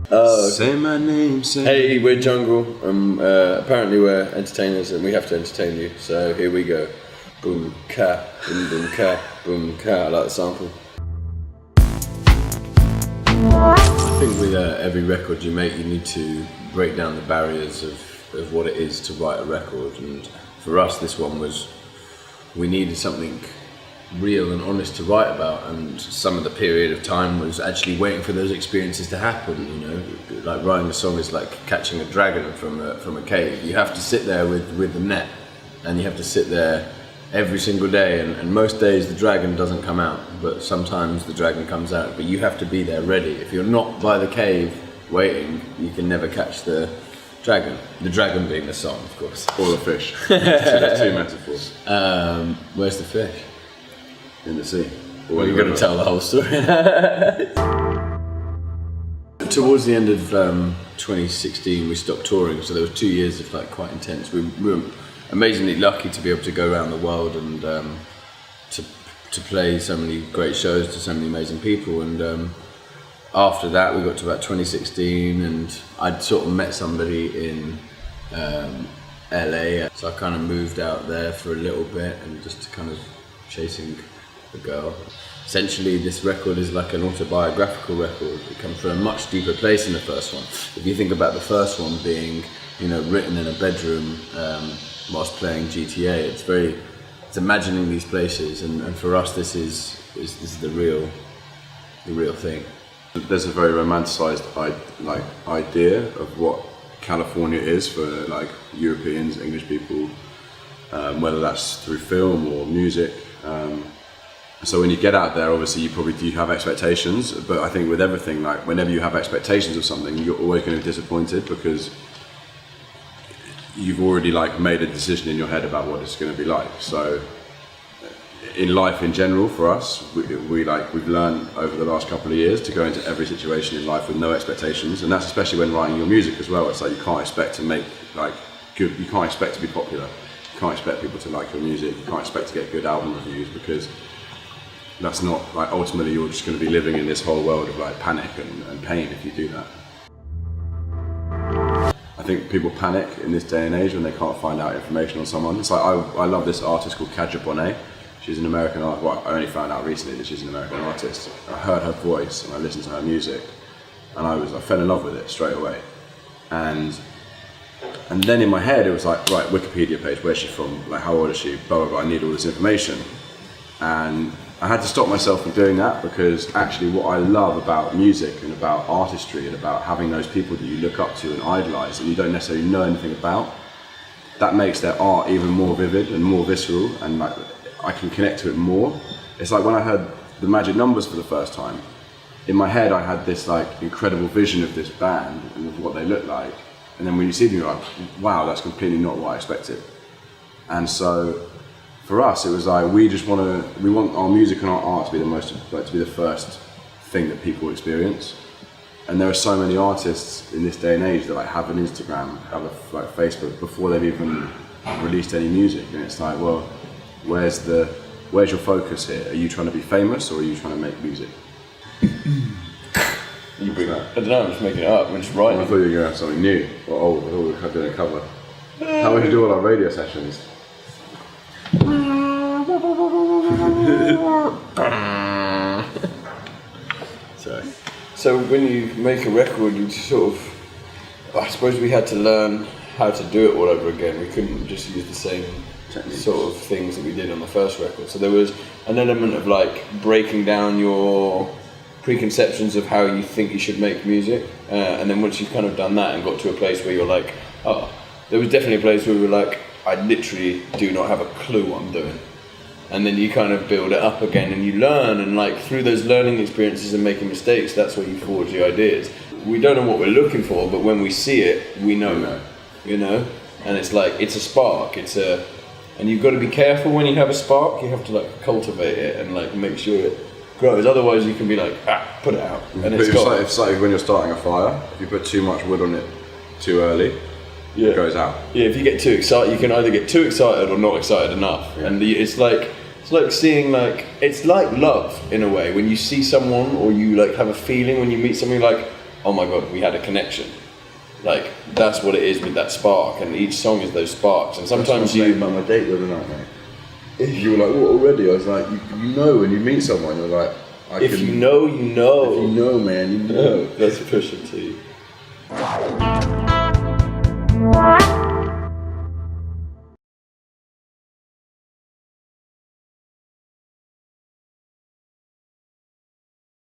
Say my name, say Hey, we're Jungle. Apparently we're entertainers and we have to entertain you. So here we go. Boom ka, boom boom ka, boom ka. I like the sample. I think with every record you make, you need to break down the barriers of what it is to write a record. And for us, this one was, we needed something real and honest to write about, and some of the period of time was actually waiting for those experiences to happen. You know, like writing a song is like catching a dragon from a cave. You have to sit there with the net, and you have to sit there every single day, and most days the dragon doesn't come out, but sometimes the dragon comes out, but you have to be there ready. If you're not by the cave waiting, you can never catch the dragon. The dragon being the song, of course. or the fish. There's two metaphors. Where's the fish? In the sea. Well, you're going to tell the whole story. Towards the end of 2016, we stopped touring, so there were 2 years of like quite intense. We were amazingly lucky to be able to go around the world and to play so many great shows to so many amazing people. And after that, we got to about 2016, and I'd sort of met somebody in LA, so I kind of moved out there for a little bit and just kind of chasing the girl. Essentially, this record is like an autobiographical record. It comes from a much deeper place than the first one. If you think about the first one being, you know, written in a bedroom whilst playing GTA, it's imagining these places, and for us, this is the real thing. There's a very romanticized idea of what California is for like Europeans, English people, whether that's through film or music. So when you get out there, obviously you probably do have expectations, but I think with everything, like whenever you have expectations of something, you're always going to be disappointed because you've already like made a decision in your head about what it's going to be like. So in life in general, for us, we've learned over the last couple of years to go into every situation in life with no expectations, and that's especially when writing your music as well. It's like you can't expect to make like good, you can't expect to be popular, you can't expect people to like your music, you can't expect to get good album reviews, because that's not, like, ultimately you're just going to be living in this whole world of like panic and pain if you do that. I think people panic in this day and age when they can't find out information on someone. It's like, I love this artist called Kadja Bonet. She's an American artist. Well, I only found out recently that she's an American artist. I heard her voice and I listened to her music, and I fell in love with it straight away. And then in my head it was like, right, Wikipedia page, where's she from, like how old is she, blah blah blah, I need all this information. And I had to stop myself from doing that, because actually what I love about music and about artistry and about having those people that you look up to and idolise and you don't necessarily know anything about, that makes their art even more vivid and more visceral, and like I can connect to it more. It's like when I heard the Magic Numbers for the first time, in my head I had this like incredible vision of this band and of what they look like, and then when you see them you're like, wow, that's completely not what I expected. And so for us, it was like we want our music and our art to be the first thing that people experience. And there are so many artists in this day and age that like have an Instagram, have a like Facebook before they've even released any music. And it's like, well, where's your focus here? Are you trying to be famous or are you trying to make music? You bring that? I don't know. I'm just making it up. I'm just writing. I thought you were going to have something new or old. I thought we were doing a cover. How would you do all our radio sessions? So when you make a record, you sort of, I suppose we had to learn how to do it all over again. We couldn't just use the same sort of things that we did on the first record. So there was an element of like breaking down your preconceptions of how you think you should make music, and then once you've kind of done that and got to a place where you're like, oh, there was definitely a place where we were like, I literally do not have a clue what I'm doing. And then you kind of build it up again and you learn, and like through those learning experiences and making mistakes, that's where you forge the ideas. We don't know what we're looking for, but when we see it, we know, you know? And it's like, it's a spark, and you've got to be careful when you have a spark, you have to like cultivate it and like make sure it grows, otherwise you can be like, put it out. And it's like when you're starting a fire, if you put too much wood on it too early, it goes out. Yeah, if you get too excited, you can either get too excited or not excited enough. Yeah. And it's like seeing it's like love in a way. When you see someone or you like have a feeling when you meet somebody, like oh my god, we had a connection. Like, that's what it is with that spark, and each song is those sparks. And sometimes you about my date the other night, mate. You were like, what, already? I was like, you know when you meet someone, you're like, if you know, you know. If you know, man, you know. That's Pusha T.